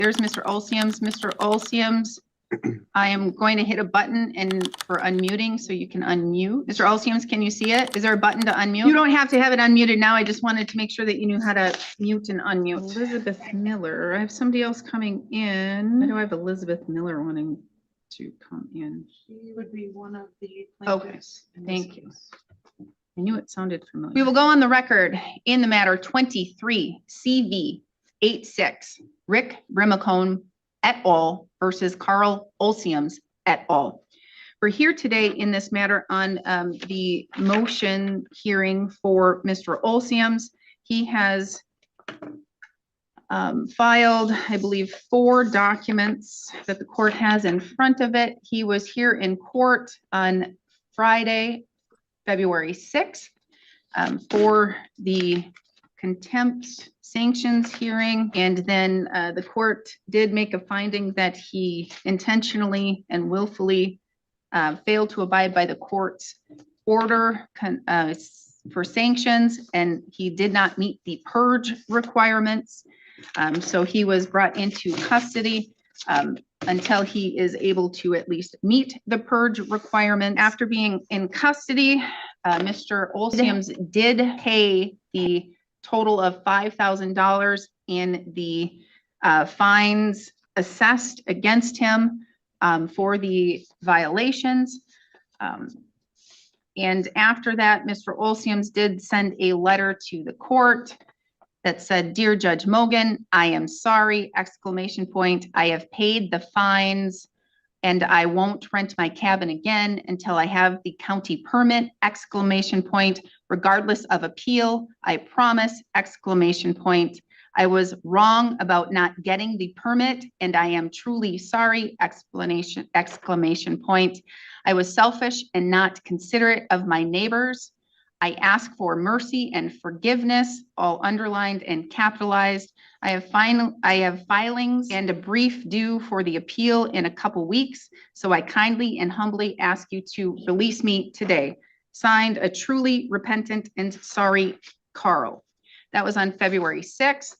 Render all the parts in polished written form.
There's Mr. Olsiums. Mr. Olsiums, I am going to hit a button and for unmuting so you can unmute. Mr. Olsiums, can you see it? Is there a button to unmute? You don't have to have it unmuted now. I just wanted to make sure that you knew how to mute and unmute. Elizabeth Miller. I have somebody else coming in. I do have Elizabeth Miller wanting to come in. She would be one of the plaintiffs. Okay, thank you. I knew it sounded familiar. We will go on the record in the matter 23 CV 86 Rick Brimacone et al. Versus Carl Olsiums et al. We're here today in this matter on the motion hearing for Mr. Olsiums. He has filed, I believe, 4 documents that the court has in front of it. He was here in court on Friday, February 6th for the contempt sanctions hearing, and then the court did make a finding that he intentionally and willfully failed to abide by the court's order for sanctions, and he did not meet the purge requirements. So he was brought into custody until he is able to at least meet the purge requirement. After being in custody, Mr. Olsiums did pay the total of $5,000 in the fines assessed against him for the violations. And after that, Mr. Olsiums did send a letter to the court that said, "Dear Judge Mogen, I am sorry, exclamation point. I have paid the fines and I won't rent my cabin again until I have the county permit, exclamation point, regardless of appeal. I promise, exclamation point. I was wrong about not getting the permit and I am truly sorry, exclamation point. I was selfish and not considerate of my neighbors. I ask for mercy and forgiveness," all underlined and capitalized. I have filings and a brief due for the appeal in a couple weeks, so I kindly and humbly ask you to release me today. Signed, a truly repentant and sorry Carl. That was on February 6th.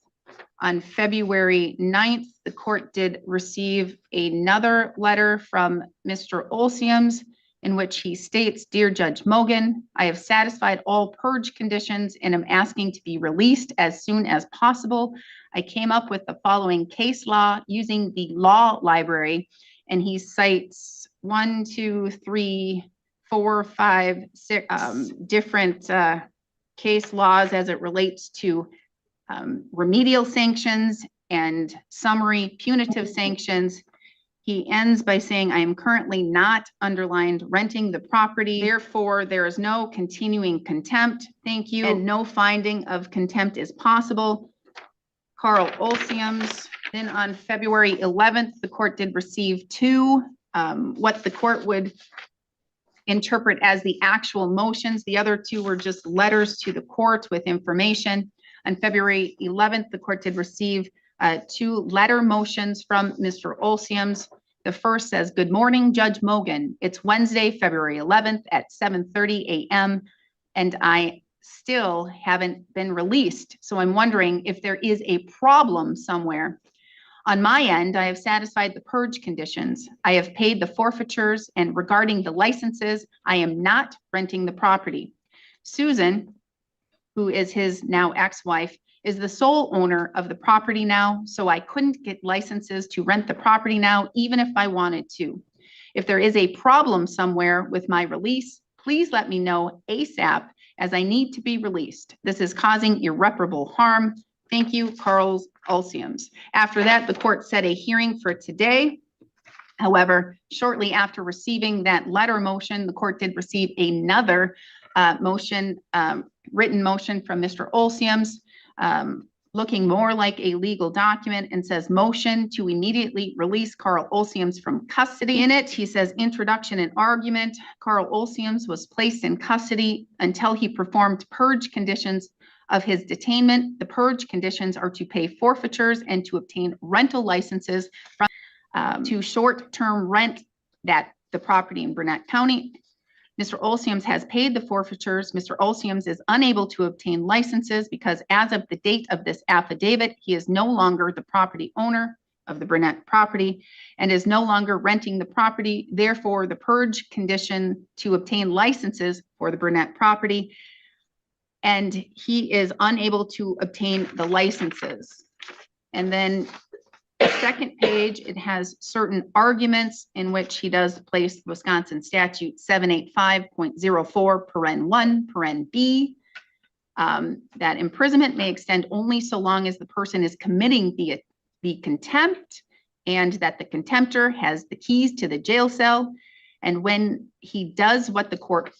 On February 9th, the court did receive another letter from Mr. Olsiums in which he states, "Dear Judge Mogen, I have satisfied all purge conditions and am asking to be released as soon as possible. I came up with the following case law using the law library," and he cites 1, 2, 3, 4, 5, 6 different case laws as it relates to remedial sanctions and summary punitive sanctions. He ends by saying, "I am currently not underlined renting the property. Therefore, there is no continuing contempt. Thank you. And no finding of contempt is possible. Carl Olsiums." Then on February 11th, the court did receive 2, what the court would interpret as the actual motions. The other 2 were just letters to the court with information. On February 11th, the court did receive 2 letter motions from Mr. Olsiums. The first says, "Good morning, Judge Mogen. It's Wednesday, February 11th at 7:30 a.m. and I still haven't been released. So I'm wondering if there is a problem somewhere. On my end, I have satisfied the purge conditions. I have paid the forfeitures, and regarding the licenses, I am not renting the property. Susan," who is his now ex-wife, "is the sole owner of the property now, so I couldn't get licenses to rent the property now, even if I wanted to. If there is a problem somewhere with my release, please let me know ASAP, as I need to be released. This is causing irreparable harm. Thank you, Carl Olsiums." After that, the court set a hearing for today. However, shortly after receiving that letter motion, the court did receive another motion, written motion from Mr. Olsiums, looking more like a legal document, and says, "Motion to immediately release Carl Olsiums from custody." In it, he says, "Introduction and argument. Carl Olsiums was placed in custody until he performed purge conditions of his detainment. The purge conditions are to pay forfeitures and to obtain rental licenses from to short-term rent that the property in Burnett County. Mr. Olsiums has paid the forfeitures. Mr. Olsiums is unable to obtain licenses because as of the date of this affidavit, he is no longer the property owner. of the Burnett property and is no longer renting the property. Therefore, the purge condition to obtain licenses for the Burnett property, and he is unable to obtain the licenses. And then the second page, it has certain arguments in which he does place Wisconsin statute 785.04 paren 1 paren B, that imprisonment may extend only so long as the person is committing the contempt, and that the contemptor has the keys to the jail cell. And when he does what the court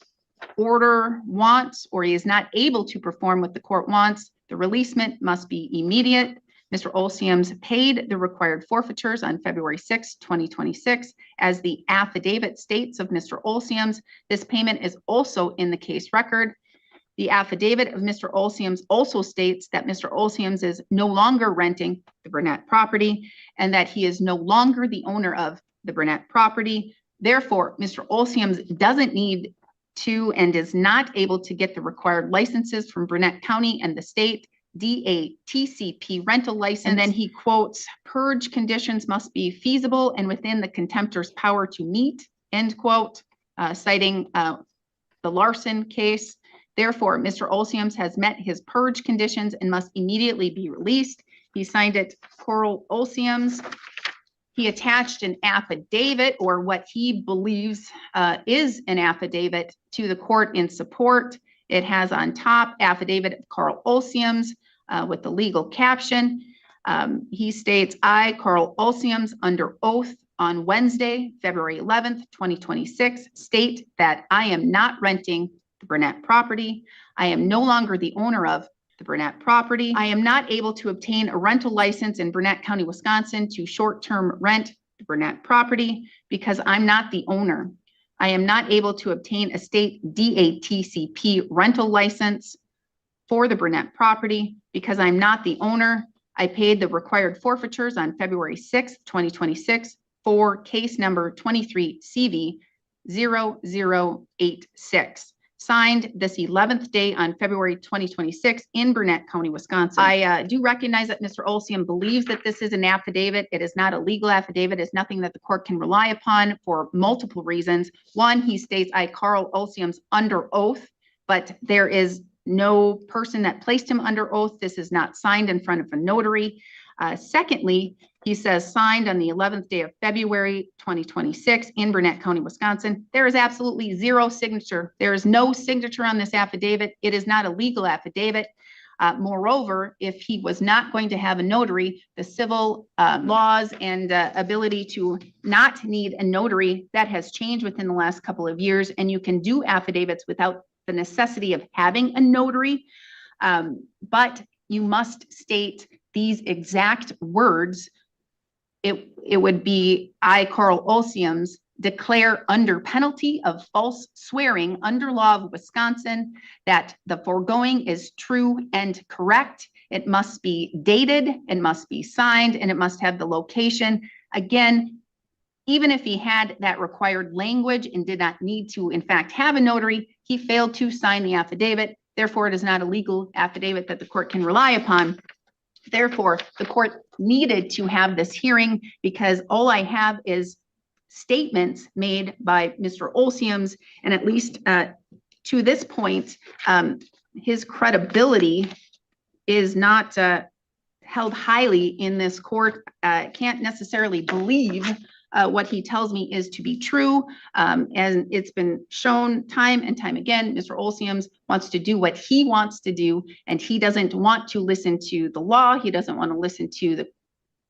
order wants, or he is not able to perform what the court wants, the releasement must be immediate. Mr. Olsiums paid the required forfeitures on February 6, 2026. As the affidavit states of Mr. Olsiums, this payment is also in the case record. The affidavit of Mr. Olsiums also states that Mr. Olsiums is no longer renting the Burnett property and that he is no longer the owner of the Burnett property. Therefore, Mr. Olsiums doesn't need to and is not able to get the required licenses from Burnett County and the state DATCP rental license. And then he quotes, purge conditions must be feasible and within the contemptor's power to meet, end quote, citing the Larson case. Therefore, Mr. Olsiums has met his purge conditions and must immediately be released. He signed it, Carl Olsiums. He attached an affidavit, or what he believes is an affidavit, to the court in support. It has on top affidavit of Carl Olsiums with the legal caption. He states, I, Carl Olsiums, under oath on Wednesday, February 11th, 2026, state that I am not renting the Burnett property. I am no longer the owner of the Burnett property. I am not able to obtain a rental license in Burnett County, Wisconsin to short-term rent the Burnett property because I'm not the owner. I am not able to obtain a state DATCP rental license for the Burnett property because I'm not the owner. I paid the required forfeitures on February 6th, 2026 for case number 23 CV 0086. Signed this 11th day on February 2026 in Burnett County, Wisconsin. I do recognize that Mr. Olsium believes that this is an affidavit. It is not a legal affidavit. It's nothing that the court can rely upon for multiple reasons. One, he states, I, Carl Olsiums, under oath, but there is no person that placed him under oath. This is not signed in front of a notary. Secondly, he says signed on the 11th day of February 2026 in Burnett County, Wisconsin. There is absolutely zero signature. There is no signature on this affidavit. It is not a legal affidavit. Moreover, if he was not going to have a notary, the civil laws and ability to not need a notary, that has changed within the last couple of years, and you can do affidavits without the necessity of having a notary, but you must state these exact words. It would be, I, Carl Olsiums, declare under penalty of false swearing under law of Wisconsin that the foregoing is true and correct. It must be dated, it must be signed, and it must have the location. Again, even if he had that required language and did not need to, in fact, have a notary, he failed to sign the affidavit. Therefore, it is not a legal affidavit that the court can rely upon. Therefore, the court needed to have this hearing because all I have is statements made by Mr. Olsiums, and at least to this point, his credibility is not held highly in this court. Can't necessarily believe what he tells me is to be true. And it's been shown time and time again, Mr. Olsiums wants to do what he wants to do, and he doesn't want to listen to the law. He doesn't want to listen to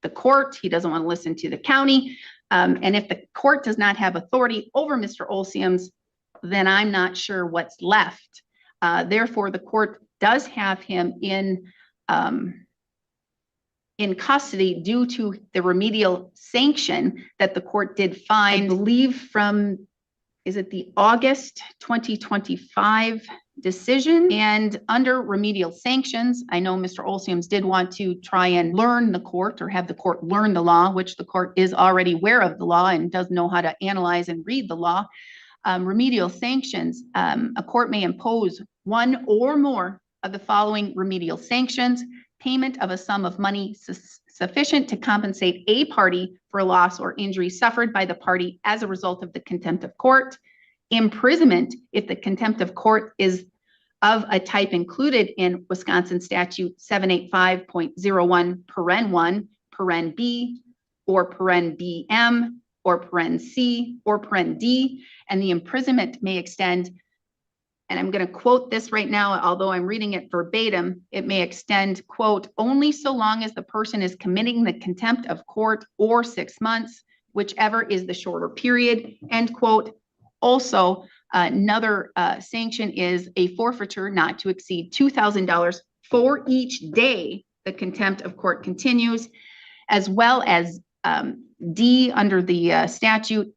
the court. He doesn't want to listen to the county. And if the court does not have authority over Mr. Olsiums, then I'm not sure what's left. Therefore, the court does have him in custody due to the remedial sanction that the court did find, I believe from, is it the August 2025 decision? And under remedial sanctions, I know Mr. Olsiums did want to try and learn the court or have the court learn the law, which the court is already aware of the law and does know how to analyze and read the law. Remedial sanctions, a court may impose one or more of the following remedial sanctions: payment of a sum of money sufficient to compensate a party for loss or injury suffered by the party as a result of the contempt of court. Imprisonment, if the contempt of court is of a type included in Wisconsin statute 785.01 paren 1, paren B, or paren BM, or paren C, or paren D, and the imprisonment may extend, and I'm going to quote this right now, although I'm reading it verbatim, it may extend, quote, only so long as the person is committing the contempt of court or 6 months, whichever is the shorter period, end quote. Also, another sanction is a forfeiture not to exceed $2,000 for each day the contempt of court continues, as well as D under the statute.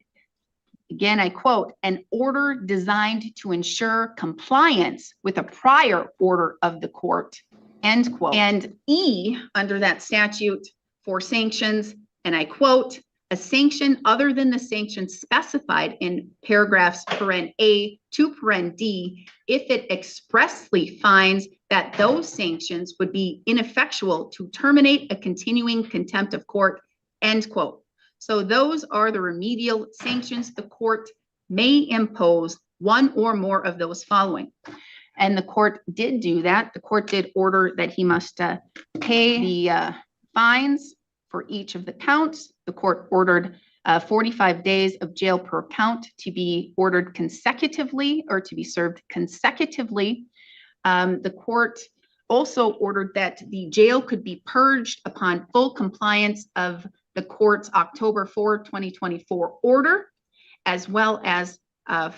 Again, I quote, an order designed to ensure compliance with a prior order of the court, end quote. And E under that statute for sanctions, and I quote, a sanction other than the sanction specified in paragraphs paren A to paren D, if it expressly finds that those sanctions would be ineffectual to terminate a continuing contempt of court, end quote. So those are the remedial sanctions the court may impose, one or more of those following. And the court did do that. The court did order that he must pay the fines for each of the counts. The court ordered 45 days of jail per count to be ordered consecutively or to be served consecutively. The court also ordered that the jail could be purged upon full compliance of the court's October 4, 2024 order, as well as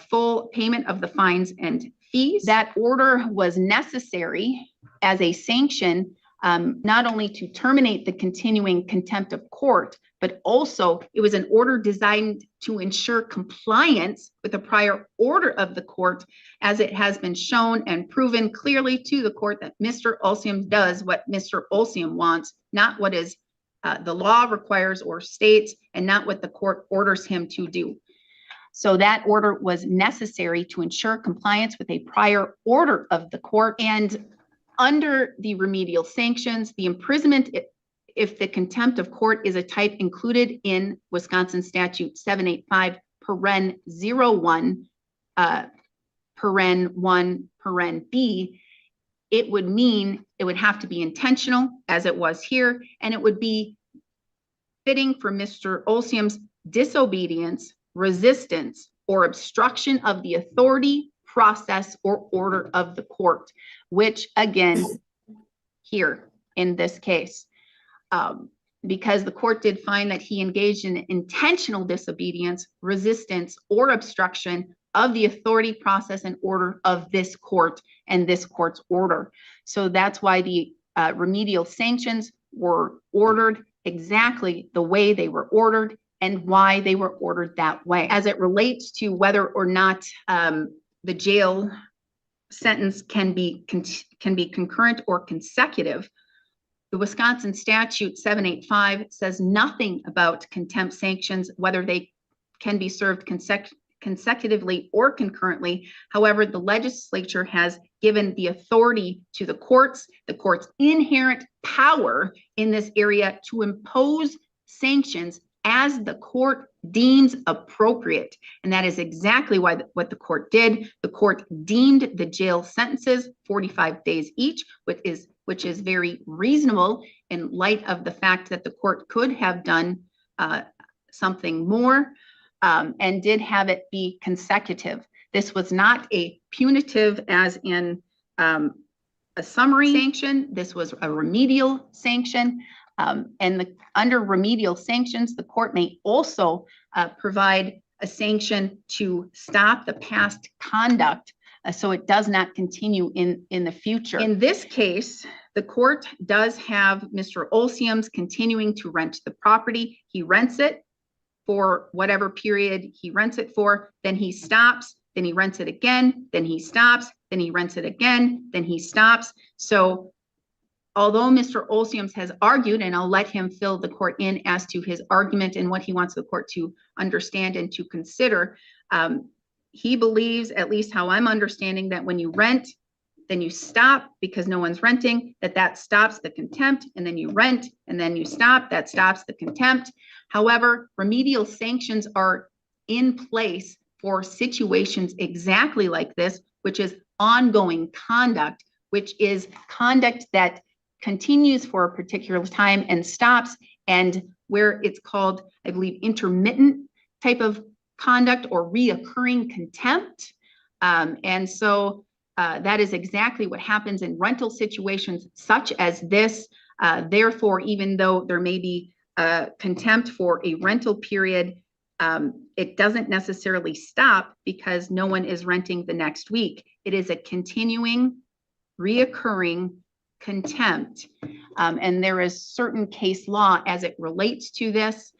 full payment of the fines and fees. That order was necessary as a sanction, not only to terminate the continuing contempt of court, but also it was an order designed to ensure compliance with the prior order of the court, as it has been shown and proven clearly to the court that Mr. Olsiums does what Mr. Olsium wants, not what is the law requires or states, and not what the court orders him to do. So that order was necessary to ensure compliance with a prior order of the court. And under the remedial sanctions, the imprisonment, if the contempt of court is a type included in Wisconsin statute 785 paren 01, paren 1, paren B, it would mean it would have to be intentional, as it was here, and it would be fitting for Mr. Olsium's disobedience, resistance, or obstruction of the authority, process, or order of the court, which again, here in this case, because the court did find that he engaged in intentional disobedience, resistance, or obstruction of the authority, process, and order of this court and this court's order. So that's why the remedial sanctions were ordered exactly the way they were ordered and why they were ordered that way. As it relates to whether or not the jail sentence can be concurrent or consecutive, the Wisconsin statute 785 says nothing about contempt sanctions, whether they can be served consecutively or concurrently. However, the legislature has given the authority to the court's inherent power in this area to impose sanctions as the court deems appropriate. And that is exactly what the court did. The court deemed the jail sentences 45 days each, which is very reasonable in light of the fact that the court could have done something more, and did have it be consecutive. This was not a punitive, as in a summary sanction. This was a remedial sanction. And under remedial sanctions, the court may also provide a sanction to stop the past conduct so it does not continue in the future. In this case, the court does have Mr. Olsiums continuing to rent the property. He rents it for whatever period he rents it for, then he stops, then he rents it again, then he stops, then he rents it again, then he stops. So although Mr. Olsiums has argued, and I'll let him fill the court in as to his argument and what he wants the court to understand and to consider, he believes, at least how I'm understanding, that when you rent then you stop because no one's renting, that stops the contempt, and then you rent, and then you stop, that stops the contempt. However, remedial sanctions are in place for situations exactly like this, which is ongoing conduct, which is conduct that continues for a particular time and stops, and where it's called, I believe, intermittent type of conduct or reoccurring contempt. And so that is exactly what happens in rental situations such as this. Therefore, even though there may be contempt for a rental period, it doesn't necessarily stop because no one is renting the next week. It is a continuing, reoccurring contempt. And there is certain case law as it relates to this.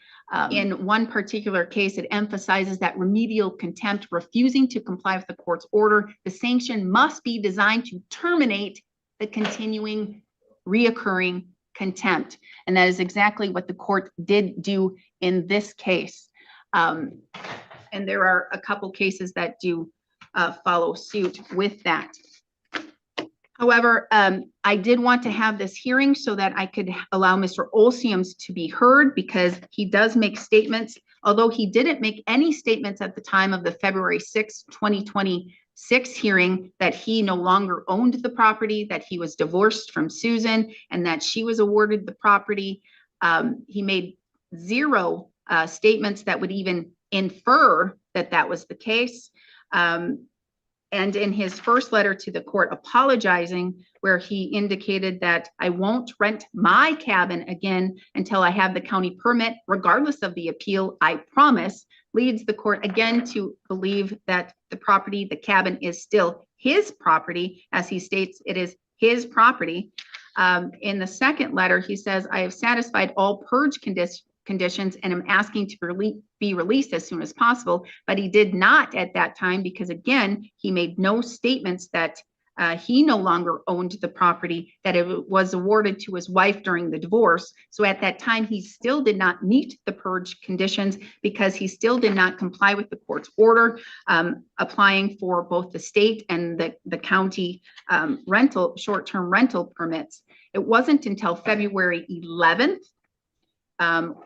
In one particular case, it emphasizes that remedial contempt, refusing to comply with the court's order, the sanction must be designed to terminate the continuing, reoccurring contempt. And that is exactly what the court did do in this case. And there are a couple cases that do follow suit with that. However, I did want to have this hearing so that I could allow Mr. Olsiums to be heard, because he does make statements, although he didn't make any statements at the time of the February 6, 2026 hearing, that he no longer owned the property, that he was divorced from Susan, and that she was awarded the property. He made zero statements that would even infer that that was the case. And in his first letter to the court apologizing, where he indicated that I won't rent my cabin again until I have the county permit, regardless of the appeal, I promise, leads the court again to believe that the property, the cabin, is still his property. As he states, it is his property. In the second letter, he says, I have satisfied all purge conditions and am asking to be released as soon as possible. But he did not at that time, because again, he made no statements that he no longer owned the property, that it was awarded to his wife during the divorce. So at that time, he still did not meet the purge conditions, because he still did not comply with the court's order, applying for both the state and the county short-term rental permits. It wasn't until February 11th,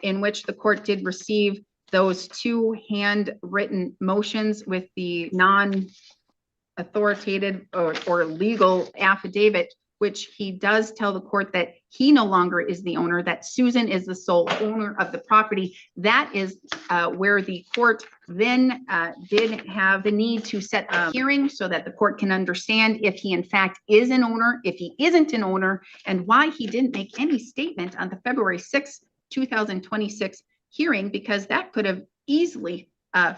in which the court did receive those two handwritten motions with the non-authoritative or legal affidavit, which he does tell the court that he no longer is the owner, that Susan is the sole owner of the property. That is where the court then did have the need to set a hearing so that the court can understand if he in fact is an owner, if he isn't an owner, and why he didn't make any statement on the February 6th, 2026 hearing, because that could have easily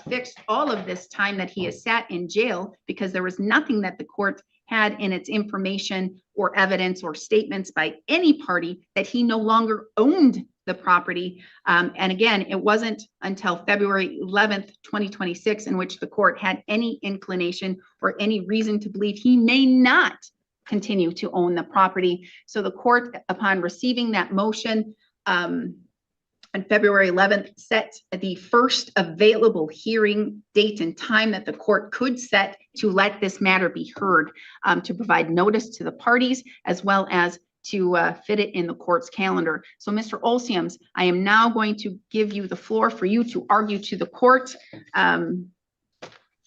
fixed all of this time that he has sat in jail, because there was nothing that the court had in its information or evidence or statements by any party that he no longer owned the property. And again, it wasn't until February 11th, 2026, in which the court had any inclination or any reason to believe he may not continue to own the property. So the court, upon receiving that motion, on February 11th, set the first available hearing date and time that the court could set to let this matter be heard, to provide notice to the parties, as well as to fit it in the court's calendar. So Mr. Olsiums, I am now going to give you the floor for you to argue to the court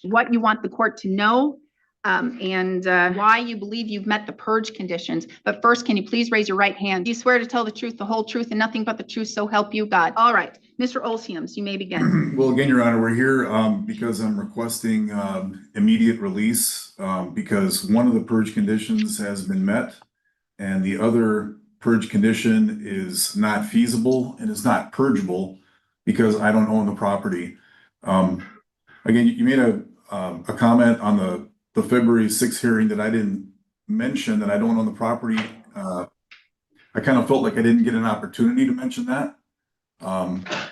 what you want the court to know, and why you believe you've met the purge conditions. But first, can you please raise your right hand? Do you swear to tell the truth, the whole truth, and nothing but the truth, so help you God? All right, Mr. Olsiums, you may begin. Well, again, Your Honor, we're here because I'm requesting immediate release because one of the purge conditions has been met, and the other purge condition is not feasible and is not purgeable because I don't own the property. Again, you made a comment on the February 6th hearing that I didn't mention, that I don't own the property. I kind of felt like I didn't get an opportunity to mention that. Mr.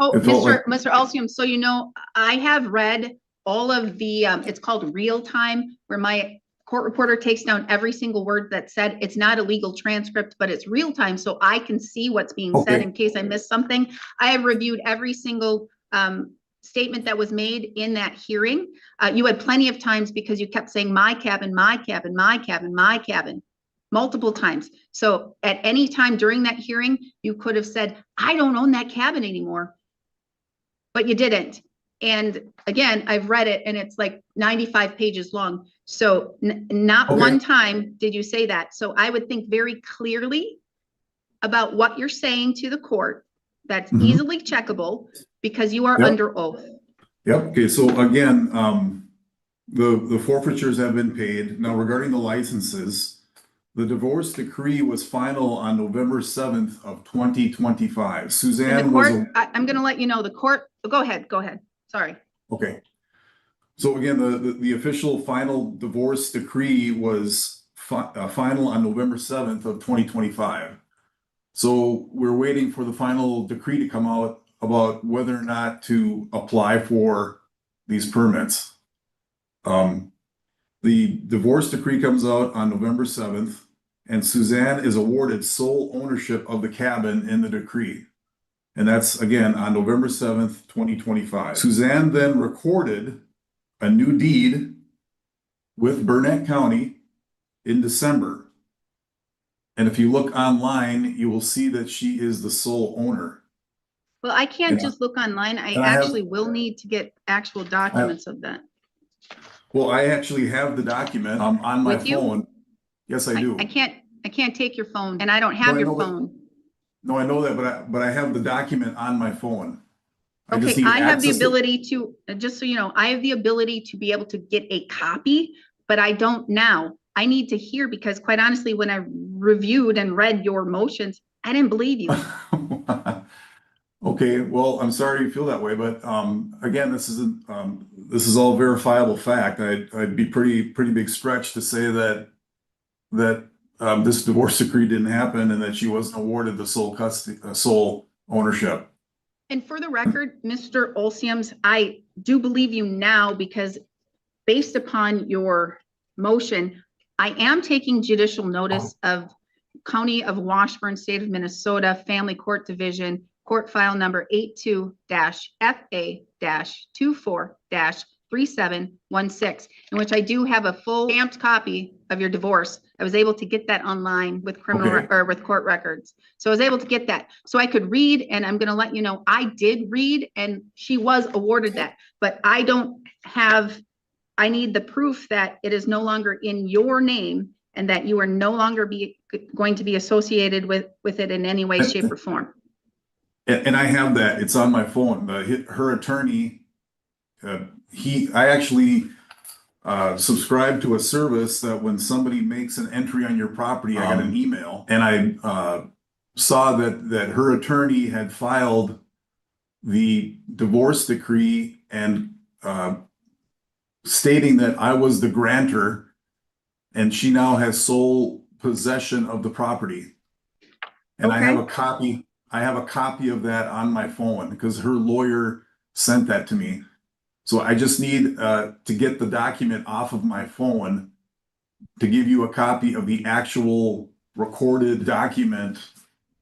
Olsiums, so you know, I have read all of the, it's called real time, where my court reporter takes down every single word that's said. It's not a legal transcript, but it's real time, so I can see what's being said in case I missed something. I have reviewed every single statement that was made in that hearing. You had plenty of times because you kept saying my cabin, my cabin, my cabin, my cabin, multiple times. So at any time during that hearing, you could have said, I don't own that cabin anymore, but you didn't. And again, I've read it and it's like 95 pages long. So not Okay. one time did you say that. So I would think very clearly about what you're saying to the court. That's Mhm. easily checkable because you are Yep. under oath. Yep, okay, so again, the forfeitures have been paid. Now regarding the licenses, the divorce decree was final on November 7th of 2025. And the Suzanne was, court, I'm going to let you know the court, go ahead. Sorry. okay. So again, the official final divorce decree was final on November 7th of 2025. So we're waiting for the final decree to come out about whether or not to apply for these permits. The divorce decree comes out on November 7th, and Suzanne is awarded sole ownership of the cabin in the decree. And that's again on November 7th, 2025. Suzanne then recorded a new deed with Burnett County in December. And if you look online, you will see that she is the sole owner. Well, I can't Yeah. just look online. I And I have- actually will need to get actual documents of that. Well, I actually have the document on my With you? phone. Yes, I do. I can't take your phone and I don't have No, I your know, but- phone. No, I know that, but I have the document on my phone. I just Okay, need I have the access to- ability to, just so you know, I have the ability to be able to get a copy, but I don't now. I need to hear because quite honestly, when I reviewed and read your motions, I didn't believe you. Okay, well, I'm sorry you feel that way, but again, this is all verifiable fact. I'd be pretty big stretch to say that this divorce decree didn't happen and that she wasn't awarded the sole custody, sole ownership. And for the record, Mr. Olsiums, I do believe you now because based upon your motion, I am taking judicial notice of County of Washburn, State of Minnesota, Family Court Division, court file number 82-FA-24-3716, in which I do have a full stamped copy of your divorce. I was able to get that online with with court records. So I was able to get that. So I could read, and I'm going to let you know, I did read and she was awarded that, but I don't have, I need the proof that it is no longer in your name and that you are no longer going to be associated with it in any way, shape, or form. And I have that. It's on my phone. Her attorney, I actually subscribe to a service that when somebody makes an entry on your property, I got an email, and I saw that her attorney had filed the divorce decree and stating that I was the grantor, and she now has sole possession of the property. And I have a copy. I have a copy of that on my phone because her lawyer sent that to me. So I just need to get the document off of my phone to give you a copy of the actual recorded document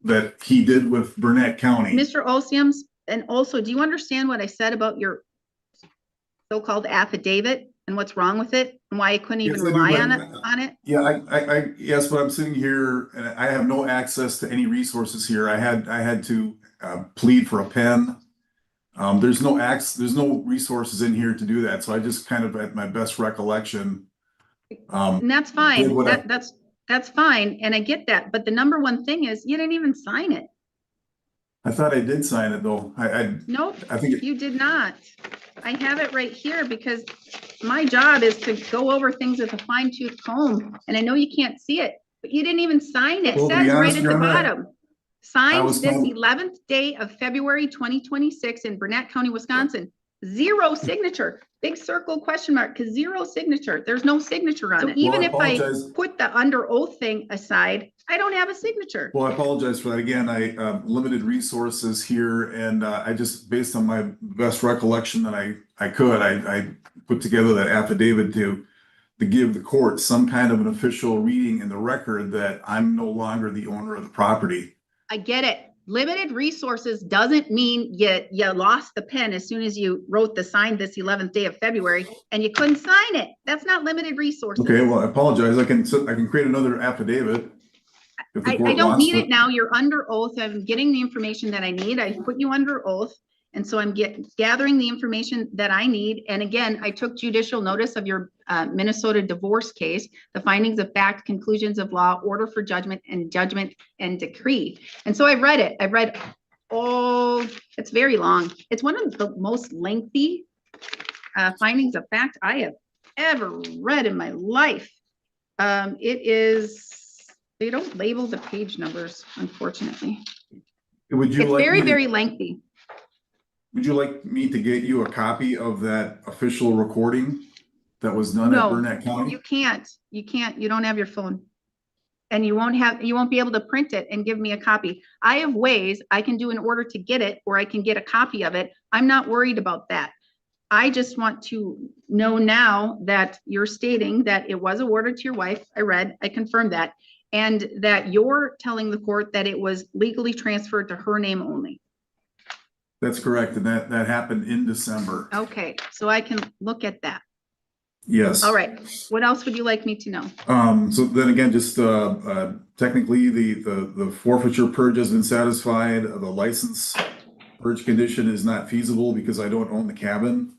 that he did with Burnett County. Mr. Olsiums, and also, do you understand what I said about your so-called affidavit and what's wrong with it and why I couldn't even rely on it? Yeah, yes, but I'm sitting here and I have no access to any resources here. I had to plead for a pen. There's no resources in here to do that. So I just kind of, at my best recollection. And that's fine. Did That's fine. And I get that. But the number one thing is you didn't even sign it. I thought I did sign it though. Nope, I think you did not. I have it right here because my job is to go over things with a fine tooth comb. And I know you can't see it, but you didn't even sign it. It Well, to says be right honest, at Your the Honor, bottom. Signed this told- 11th day of February 2026 in Burnett County, Wisconsin. Zero signature. Big circle question mark because zero signature. There's no signature on it. Even if I put the under oath thing aside, I don't have a signature. Well, I apologize for that. Again, I limited resources here, and I just, based on my best recollection that I could, I put together that affidavit to give the court some kind of an official reading in the record that I'm no longer the owner of the property. I get it. limited resources doesn't mean you lost the pen as soon as you wrote the sign this 11th day of February and you couldn't sign it. That's not limited resources. Okay, well, I apologize. I can create another affidavit. If the I court don't wants need to. it now. You're under oath. I'm getting the information that I need. I put you under oath. And so I'm gathering the information that I need. And again, I took judicial notice of your Minnesota divorce case, the findings of fact, conclusions of law, order for judgment and decree. And so I read it. I've read all, it's very long. It's one of the most lengthy findings of fact I have ever read in my life. It is, they don't label the page numbers, unfortunately. Would you It's like very, me to- very lengthy. Would you like me to get you a copy of that official recording that was done at No, Burnett County? you can't, you don't have your phone. And you won't be able to print it and give me a copy. I have ways I can do in order to get it, or I can get a copy of it. I'm not worried about that. I just want to know now that you're stating that it was awarded to your wife. I confirmed that. And that you're telling the court that it was legally transferred to her name only. That's correct. And that happened in December. Okay, so I can look at that. Yes. All right. What else would you like me to know? So then again, just technically the forfeiture purge has been satisfied. The license purge condition is not feasible because I don't own the cabin.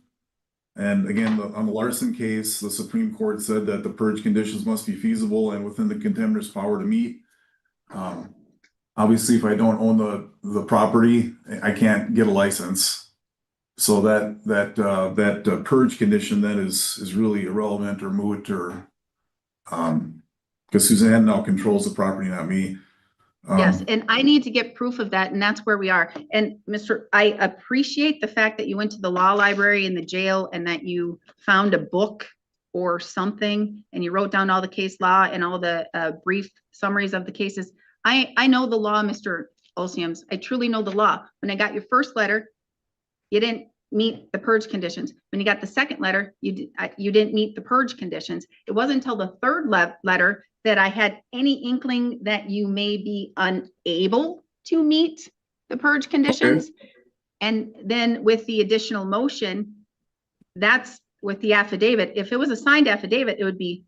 And again, on the Larson case, the Supreme Court said that the purge conditions must be feasible and within the contenders' power to meet. Obviously, if I don't own the property, I can't get a license. So that purge condition then is really irrelevant or moot, or because Suzanne now controls the property, not me. Yes, and I need to get proof of that, and that's where we are. And I appreciate the fact that you went to the law library in the jail and that you found a book or something and you wrote down all the case law and all the brief summaries of the cases. I know the law, Mr. Olsiums. I truly know the law. When I got your first letter, you didn't meet the purge conditions. When you got the second letter, you didn't meet the purge conditions. It wasn't until the third letter that I had any inkling that you may be unable to meet the purge conditions. Okay. And then with the additional motion, that's with the affidavit. If it was a signed affidavit, it would be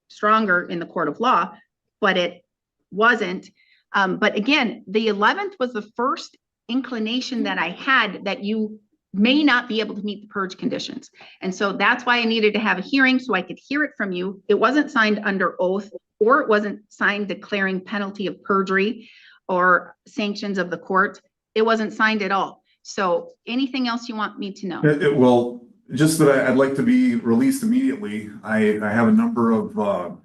stronger in the court of law, but it wasn't. But again, the 11th was the first inclination that I had that you may not be able to meet the purge conditions. And so that's why I needed to have a hearing so I could hear it from you. It wasn't signed under oath, or it wasn't signed declaring penalty of perjury or sanctions of the court. It wasn't signed at all. So anything else you want me to know? Well, just that I'd like to be released immediately. I have a number of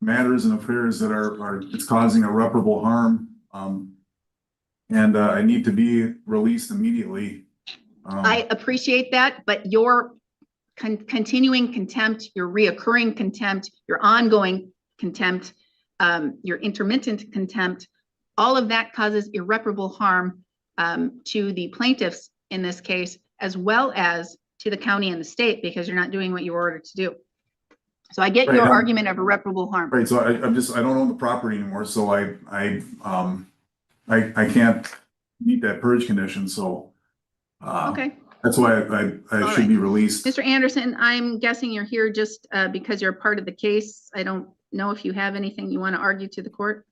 matters and affairs that it's causing irreparable harm. And I need to be released immediately. I appreciate that, but your continuing contempt, your reoccurring contempt, your ongoing contempt, your intermittent contempt, all of that causes irreparable harm to the plaintiffs in this case, as well as to the county and the state, because you're not doing what you were ordered to do. So I get your argument of irreparable harm. Right. So I don't own the property anymore. So I can't meet that purge condition. So okay. That's why I should be released. Mr. Anderson, I'm guessing you're here just because you're part of the case. I don't know if you have anything you want to argue to the court.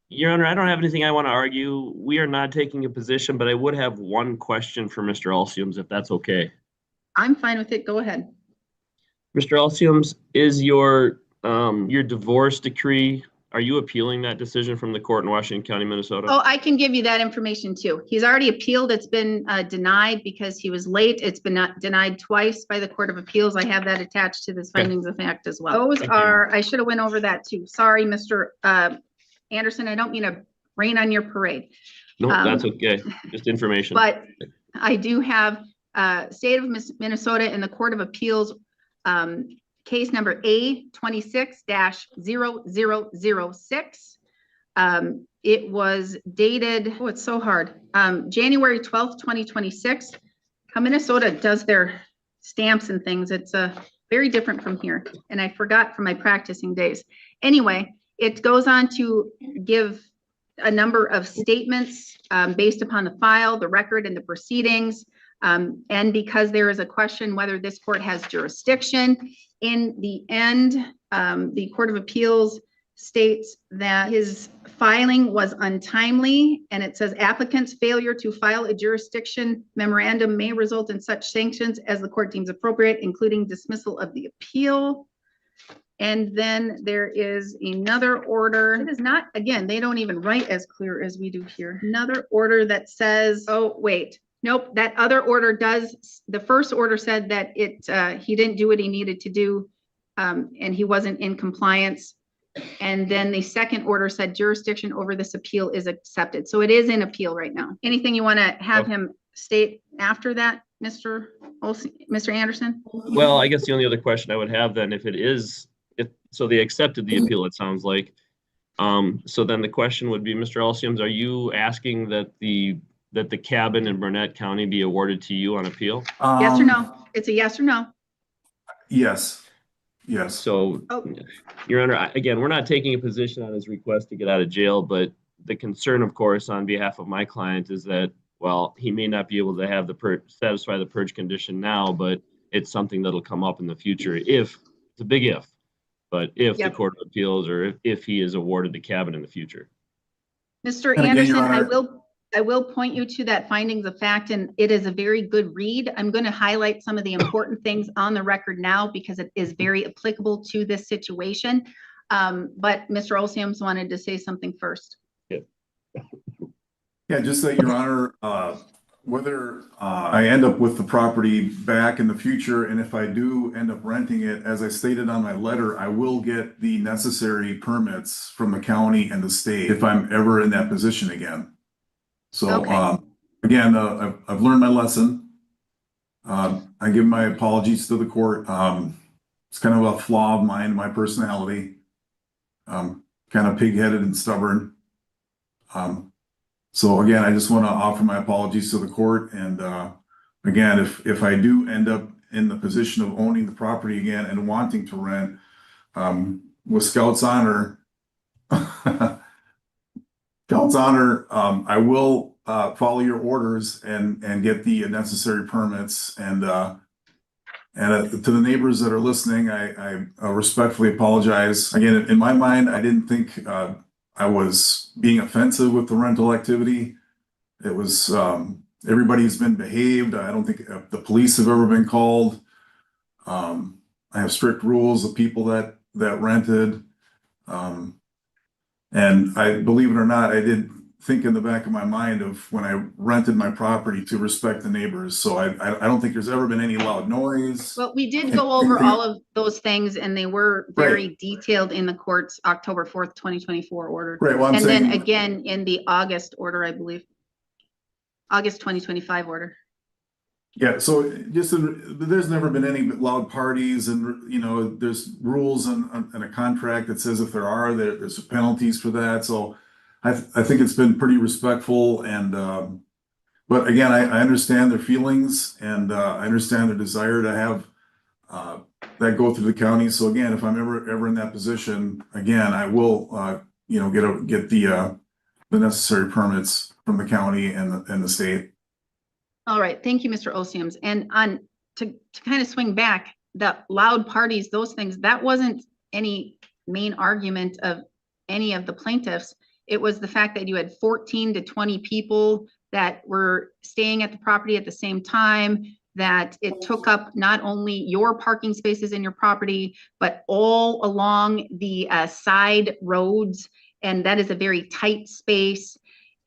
Your Honor, I don't have anything I want to argue. We are not taking a position, but I would have one question for Mr. Olsiums, if that's okay. I'm fine with it. Go ahead. Mr. Olsiums, is your divorce decree, are you appealing that decision from the court in Washington County, Minnesota? Oh, I can give you that information too. He's already appealed. It's been denied because he was late. It's been denied twice by the Court of Appeals. I have that attached to this findings of fact as well. Those are, I should have went over that too. Sorry, Mr. Anderson, I don't mean to rain on your parade. No, that's okay. Just information. But I do have State of Minnesota in the Court of Appeals case number A26-0006. It was dated, oh, it's so hard, January 12th, 2026. How Minnesota does their stamps and things, it's very different from here. And I forgot from my practicing days. Anyway, it goes on to give a number of statements based upon the file, the record, and the proceedings. And because there is a question whether this court has jurisdiction, in the end, the Court of Appeals states that his filing was untimely, and it says applicant's failure to file a jurisdiction memorandum may result in such sanctions as the court deems appropriate, including dismissal of the appeal. And then there is another order. It is not, again, they don't even write as clear as we do here. Another order that says, oh, wait, nope, that other order does, the first order said that he didn't do what he needed to do, and he wasn't in compliance. And then the second order said jurisdiction over this appeal is accepted. So it is in appeal right now. Anything you want to have him state after that, Mr. Anderson? Well, I guess the only other question I would have then, if it is, so they accepted the appeal, it sounds like. So then the question would be, Mr. Olsiums, are you asking that the cabin in Burnett County be awarded to you on appeal? Yes or no? It's a yes or no. Yes. Yes. So, Your Honor, again, we're not taking a position on his request to get out of jail, but the concern, of course, on behalf of my client is that, well, he may not be able to have satisfy the purge condition now, but it's something that'll come up in the future if, it's a big if, but if the Court of Appeals or if he is awarded the cabin in the future. Mr. Anderson, I will point you to that findings of fact, and it is a very good read. I'm going to highlight some of the important things on the record now because it is very applicable to this situation. But Mr. Olsiums wanted to say something first. Yeah, just that, Your Honor, whether I end up with the property back in the future, and if I do end up renting it, as I stated on my letter, I will get the necessary permits from the county and the state if I'm ever in that position again. So, again, I've learned my lesson. I give my apologies to the court. It's kind of a flaw of mine, my personality. Kind of pig-headed and stubborn. So again, I just want to offer my apologies to the court. And again, if I do end up in the position of owning the property again and wanting to rent, with Scout's honor, I will follow your orders and get the necessary permits. And to the neighbors that are listening, I respectfully apologize. Again, in my mind, I didn't think I was being offensive with the rental activity. It was everybody's been behaved. I don't think the police have ever been called. I have strict rules of people that rented. And I, believe it or not, I did think in the back of my mind of when I rented my property to respect the neighbors. So I don't think there's ever been any loud noise. Well, we did go over all of those things, and they were very detailed in the court's October 4th, 2024 order. Right. Well, and then again in the August order, I believe. August 2025 order. Yeah, so just there's never been any loud parties, and you know there's rules and a contract that says if there's penalties for that. So I think it's been pretty respectful, and but again I understand their feelings, and I understand their desire to have that go through the county. So again, if I'm ever in that position again, I will get the necessary permits from the county and the state. All right, thank you, Mr. Olsiums. And to kind of swing back, the loud parties, those things, that wasn't any main argument of any of the plaintiffs. It was the fact that you had 14 to 20 people that were staying at the property at the same time, that it took up not only your parking spaces in your property, but all along the side roads. And that is a very tight space.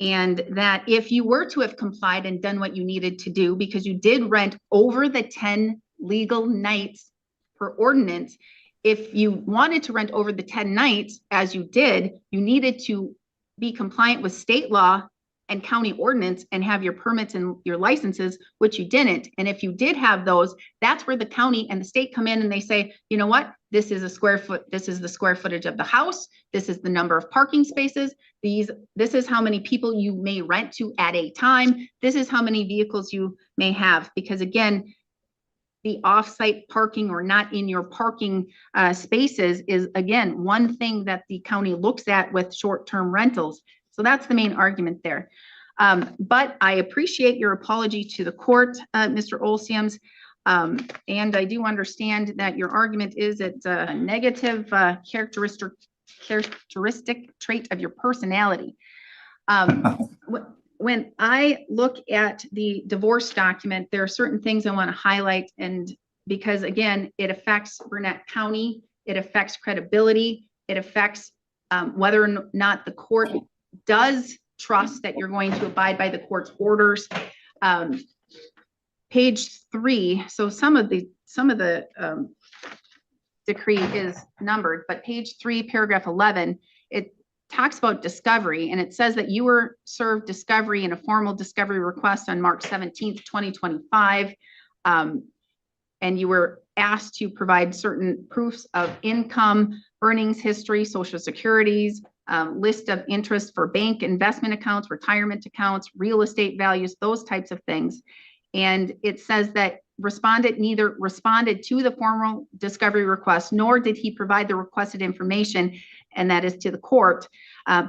And that if you were to have complied and done what you needed to do, because you did rent over the 10 legal nights per ordinance, if you wanted to rent over the 10 nights, as you did, you needed to be compliant with state law and county ordinance and have your permits and your licenses, which you didn't. And if you did have those, that's where the county and the state come in and they say, you know what, this is the square footage of the house. This is the number of parking spaces. This is how many people you may rent to at a time. This is how many vehicles you may have. Because again, the off-site parking or not in your parking spaces is again, one thing that the county looks at with short-term rentals. So that's the main argument there. But I appreciate your apology to the court, Mr. Olsiums. And I do understand that your argument is it's a negative characteristic trait of your personality. When I look at the divorce document, there are certain things I want to highlight, and because again, it affects Burnett County, it affects credibility, it affects whether or not the court does trust that you're going to abide by the court's orders. Page 3, so some of the decree is numbered, but page 3, paragraph 11, it talks about discovery, and it says that you were served discovery in a formal discovery request on March 17th, 2025. And you were asked to provide certain proofs of income, earnings history, social securities, list of interest for bank investment accounts, retirement accounts, real estate values, those types of things. And it says that respondent neither responded to the formal discovery request, nor did he provide the requested information, and that is to the court.